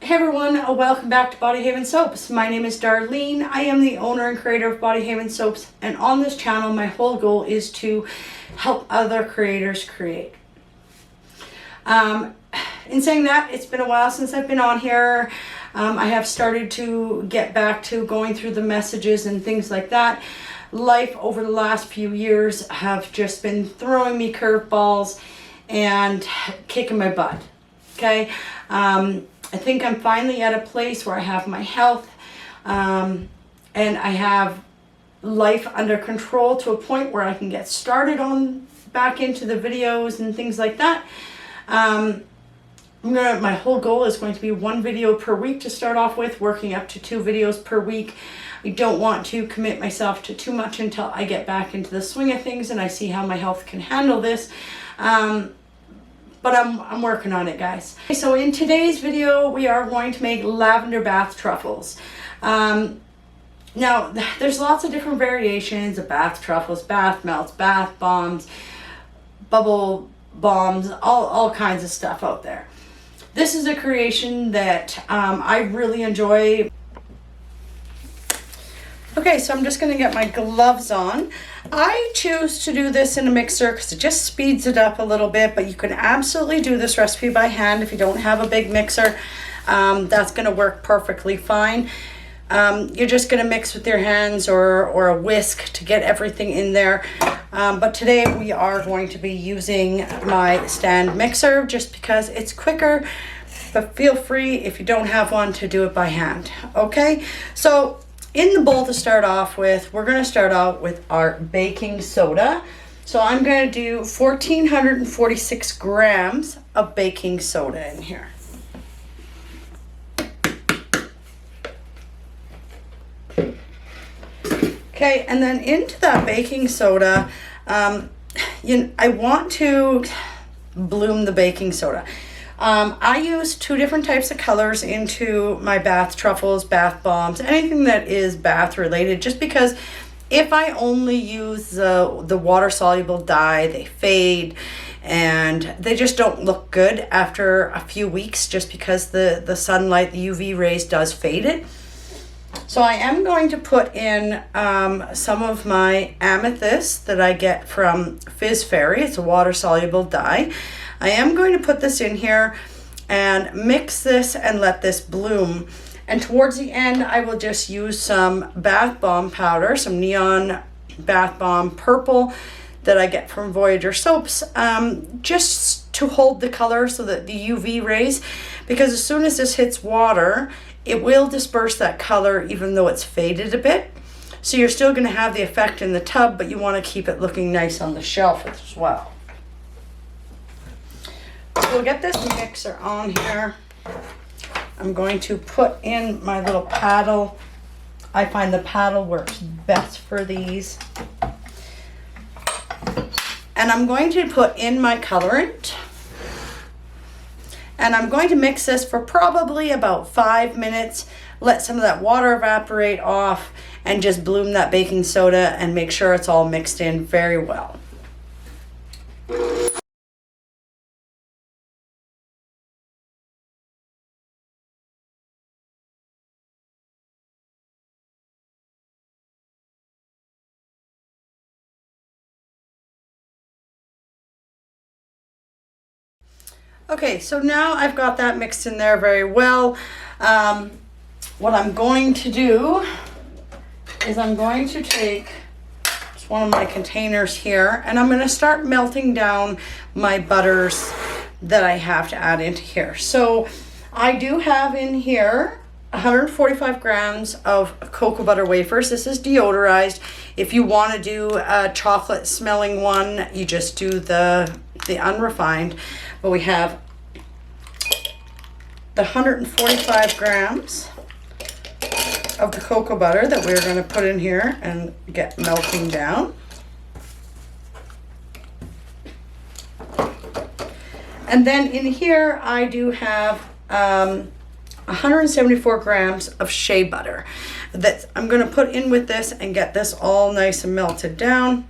Hey everyone, welcome back to Body Haven Soaps. My name is Darlene. I am the owner and creator of Body Haven Soaps, and on this channel my whole goal is to help other creators create. In saying that, it's been a while since I've been on here. I have started to get back to going through the messages and things like that. Life over the last few years have just been throwing me curveballs and kicking my butt. Okay? I think I'm finally at a place where I have my health and I have life under control to a point where I can get started on back into the videos and things like that. My whole goal is going to be 1 video per week to start off with, working up to 2 videos per week. I don't want to commit myself to too much until I get back into the swing of things and I see how my health can handle this. But I'm working on it, guys. So in today's video, we are going to make lavender bath truffles. Now, there's lots of different variations of bath truffles, bath melts, bath bombs, bubble bombs, all kinds of stuff out there. This is a creation that I really enjoy. Okay, so I'm just gonna get my gloves on. I choose to do this in a mixer because it just speeds it up a little bit, but you can absolutely do this recipe by hand if you don't have a big mixer. That's gonna work perfectly fine. You're just gonna mix with your hands or a whisk to get everything in there. But today we are going to be using my stand mixer just because it's quicker, but feel free if you don't have one to do it by hand, okay? So in the bowl to start off with, we're going to start out with our baking soda. So I'm going to do 1,446 grams of baking soda in here. Okay, and then into that baking soda, I want to bloom the baking soda. I use 2 different types of colors into my bath truffles, bath bombs, anything that is bath related, just because if I only use the water soluble dye, they fade and they just don't look good after a few weeks just because the sunlight, the UV rays does fade it. So I am going to put in some of my amethyst that I get from Fizz Fairy. It's a water soluble dye. I am going to put this in here and mix this and let this bloom. And towards the end, I will just use some bath bomb powder, some neon bath bomb purple that I get from Voyager Soaps, just to hold the color so that the UV rays, because as soon as this hits water, it will disperse that color even though it's faded a bit. So you're still going to have the effect in the tub, but you want to keep it looking nice on the shelf as well. We'll get this mixer on here. I'm going to put in my little paddle. I find the paddle works best for these. And I'm going to put in my colorant. And I'm going to mix this for probably about 5 minutes. Let some of that water evaporate off and just bloom that baking soda and make sure it's all mixed in very well. Okay, so now I've got that mixed in there very well. What I'm going to do is I'm going to take just one of my containers here and I'm going to start melting down my butters that I have to add into here. So I do have in here 145 grams of cocoa butter wafers. This is deodorized. If you want to do a chocolate smelling one, you just do the unrefined. But we have the 145 grams of the cocoa butter that we're going to put in here and get melting down. And then in here I do have 174 grams of shea butter that I'm going to put in with this and get this all nice and melted down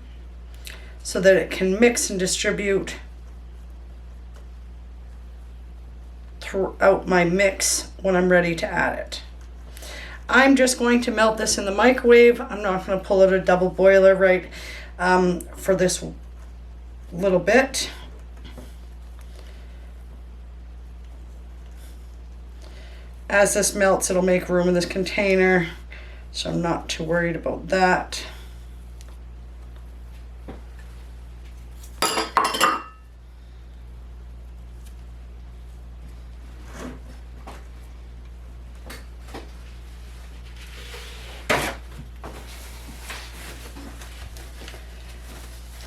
so that it can mix and distribute throughout my mix when I'm ready to add it. I'm just going to melt this in the microwave. I'm not going to pull out a double boiler right for this little bit. As this melts, it'll make room in this container, so I'm not too worried about that.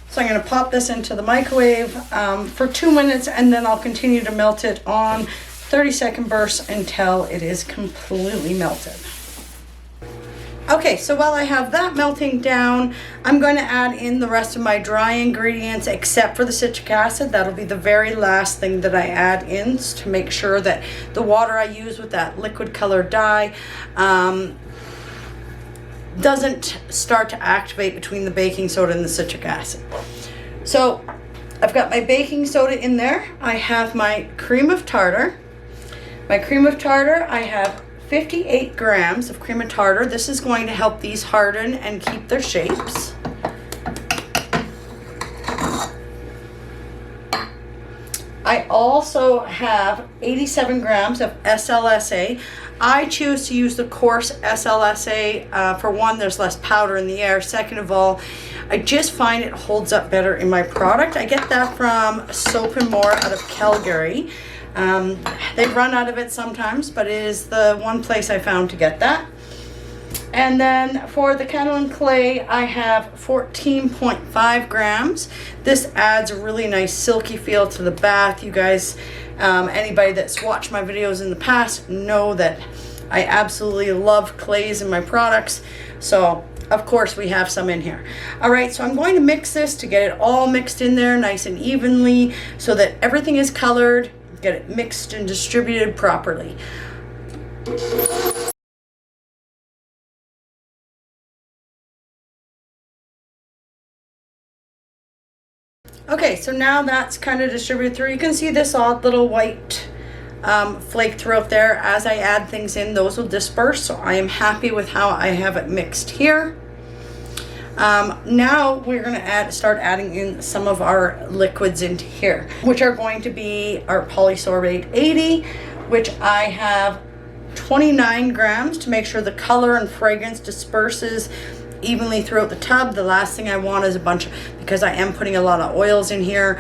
So I'm going to pop this into the microwave for 2 minutes, and then I'll continue to melt it on 30-second bursts until it is completely melted. Okay, so while I have that melting down, I'm going to add in the rest of my dry ingredients except for the citric acid. That'll be the very last thing that I add in to make sure that the water I use with that liquid color dye doesn't start to activate between the baking soda and the citric acid. So I've got my baking soda in there. I have my cream of tartar. My cream of tartar, I have 58 grams of cream of tartar. This is going to help these harden and keep their shapes. I also have 87 grams of SLSA. I choose to use the coarse SLSA. For one, there's less powder in the air. Second of all, I just find it holds up better in my product. I get that from Soap and More out of Calgary. They run out of it sometimes, but it is the one place I found to get that. And then for the Catalan clay, I have 14.5 grams. This adds a really nice silky feel to the bath. You guys, anybody that's watched my videos in the past know that I absolutely love clays in my products. So of course we have some in here. All right, so I'm going to mix this to get it all mixed in there nice and evenly so that everything is colored, get it mixed and distributed properly. Okay, so now that's kind of distributed through. You can see this odd little white flake throughout there. As I add things in, those will disperse. So I am happy with how I have it mixed here. Now we're going to start adding in some of our liquids into here, which are going to be our polysorbate 80, which I have 29 grams to make sure the color and fragrance disperses evenly throughout the tub. The last thing I want is a bunch of, because I am putting a lot of oils in here,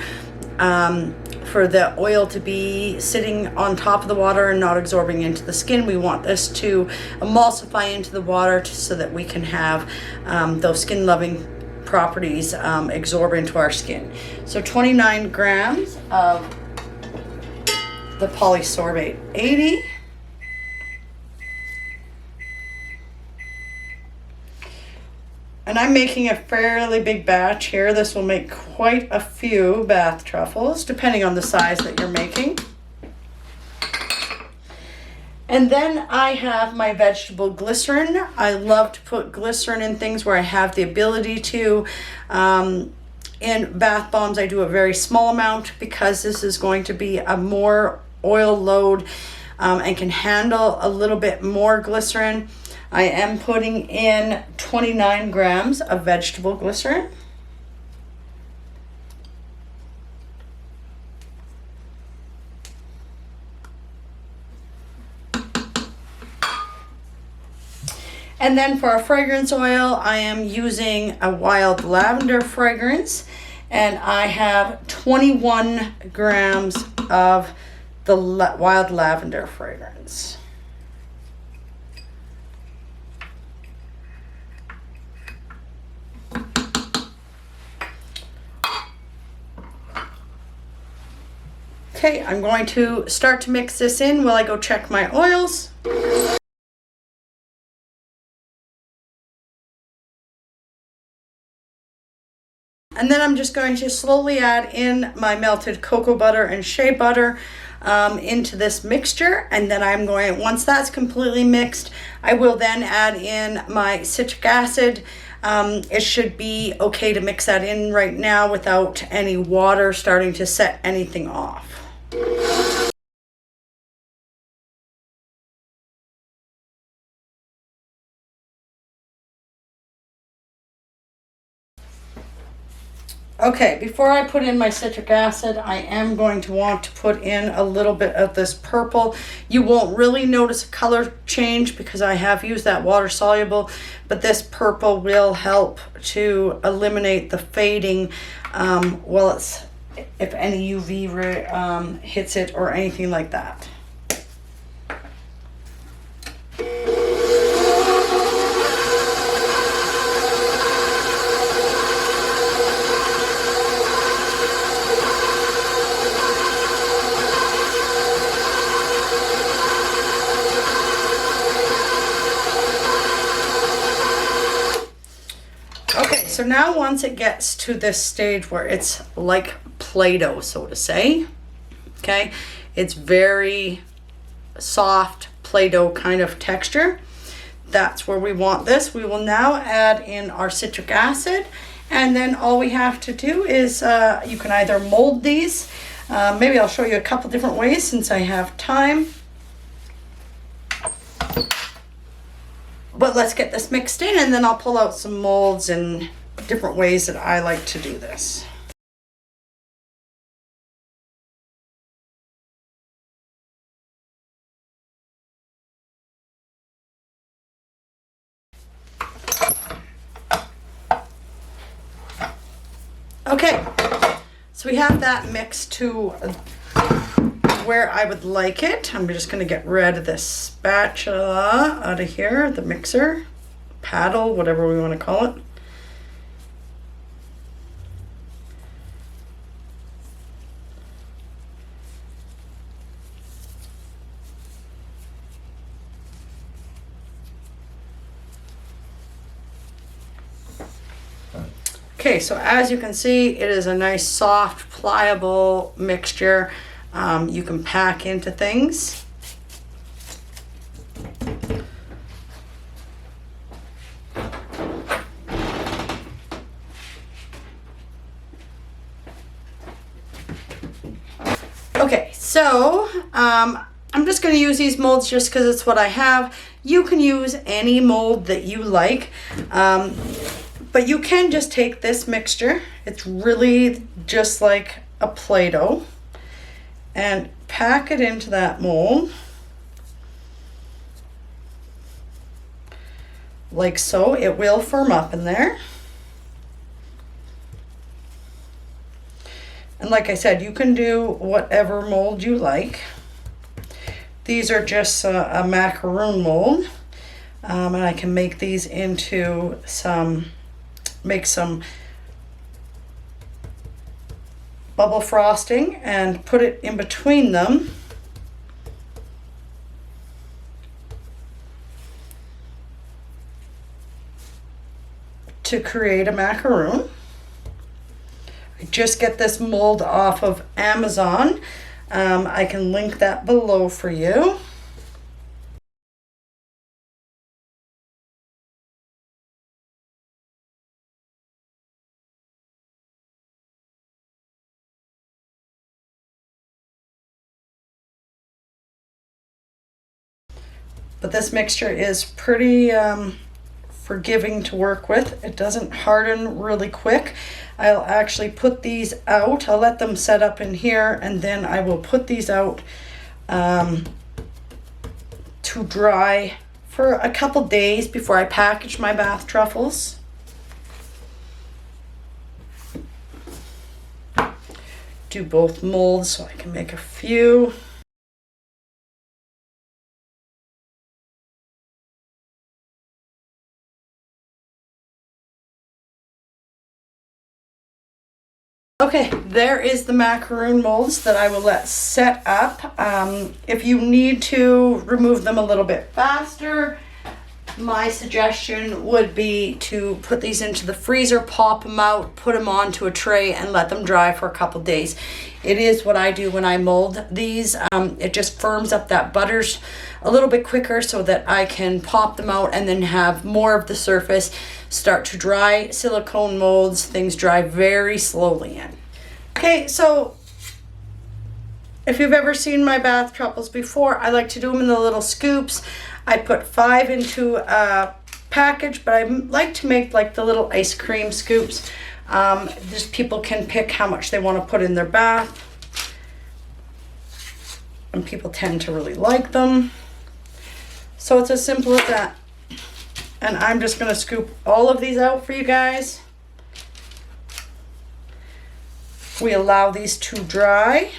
for the oil to be sitting on top of the water and not absorbing into the skin. We want this to emulsify into the water so that we can have those skin loving properties absorb into our skin. So 29 grams of the polysorbate 80. And I'm making a fairly big batch here. This will make quite a few bath truffles, depending on the size that you're making. And then I have my vegetable glycerin. I love to put glycerin in things where I have the ability to. In bath bombs, I do a very small amount because this is going to be a more oil load and can handle a little bit more glycerin. I am putting in 29 grams of vegetable glycerin. And then for our fragrance oil, I am using a wild lavender fragrance, and I have 21 grams of the wild lavender fragrance. Okay, I'm going to start to mix this in while I go check my oils. And then I'm just going to slowly add in my melted cocoa butter and shea butter into this mixture. And then I'm going, once that's completely mixed, I will then add in my citric acid. It should be okay to mix that in right now without any water starting to set anything off. Okay, before I put in my citric acid, I am going to want to put in a little bit of this purple. You won't really notice a color change because I have used that water soluble, but this purple will help to eliminate the fading if any UV hits it or anything like that. So now once it gets to this stage where it's like Play-Doh, so to say, okay, it's very soft Play-Doh kind of texture. That's where we want this. We will now add in our citric acid, and then all we have to do is you can either mold these. Maybe I'll show you a couple different ways since I have time. But let's get this mixed in, and then I'll pull out some molds and different ways that I like to do this. Okay, so we have that mixed to where I would like it. I'm just going to get rid of this spatula out of here, the mixer, paddle, whatever we want to call it. Okay, so as you can see, it is a nice, soft, pliable mixture. You can pack into things. Okay, so I'm just going to use these molds just because it's what I have. You can use any mold that you like. But you can just take this mixture, it's really just like a Play-Doh, and pack it into that mold, like so. It will firm up in there. And like I said, you can do whatever mold you like. These are just a macaroon mold, and I can make these into make some bubble frosting and put it in between them. To create a macaroon. I just get this mold off of Amazon. I can link that below for you. But this mixture is pretty forgiving to work with. It doesn't harden really quick. I'll actually put these out. I'll let them set up in here, and then I will put these out to dry for a couple days before I package my bath truffles. Do both molds so I can make a few. Okay, there is the macaroon molds that I will let set up. If you need to remove them a little bit faster, my suggestion would be to put these into the freezer, pop them out, put them onto a tray, and let them dry for a couple days. It is what I do when I mold these. It just firms up that butters a little bit quicker so that I can pop them out and then have more of the surface start to dry. Silicone molds, things dry very slowly in. Okay, so if you've ever seen my bath truffles before, I like to do them in the little scoops. I put 5 into a package, but I like to make like the little ice cream scoops. Just people can pick how much they want to put in their bath. And people tend to really like them. So it's as simple as that. And I'm just going to scoop all of these out for you guys. We allow these to dry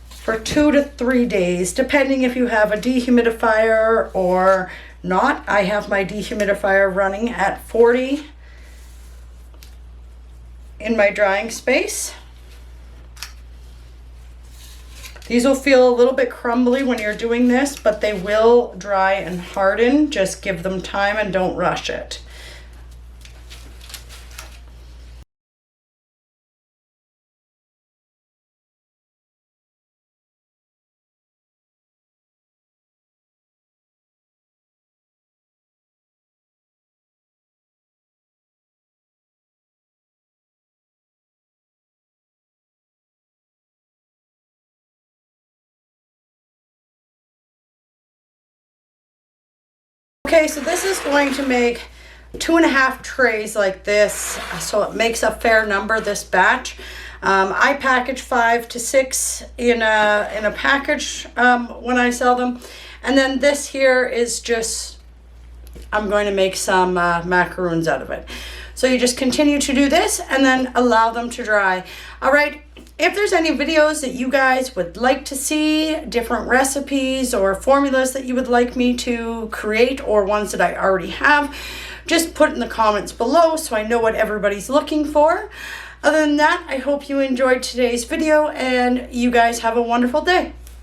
for 2 to 3 days, depending if you have a dehumidifier or not. I have my dehumidifier running at 40 in my drying space. These will feel a little bit crumbly when you're doing this, but they will dry and harden. Just give them time and don't rush it. Okay, so this is going to make 2.5 trays like this, so it makes a fair number, this batch. I package 5 to 6 in a package when I sell them. And then this here is just, I'm going to make some macaroons out of it. So you just continue to do this and then allow them to dry. All right. If there's any videos that you guys would like to see, different recipes or formulas that you would like me to create, or ones that I already have, just put it in the comments below so I know what everybody's looking for. Other than that, I hope you enjoyed today's video and you guys have a wonderful day.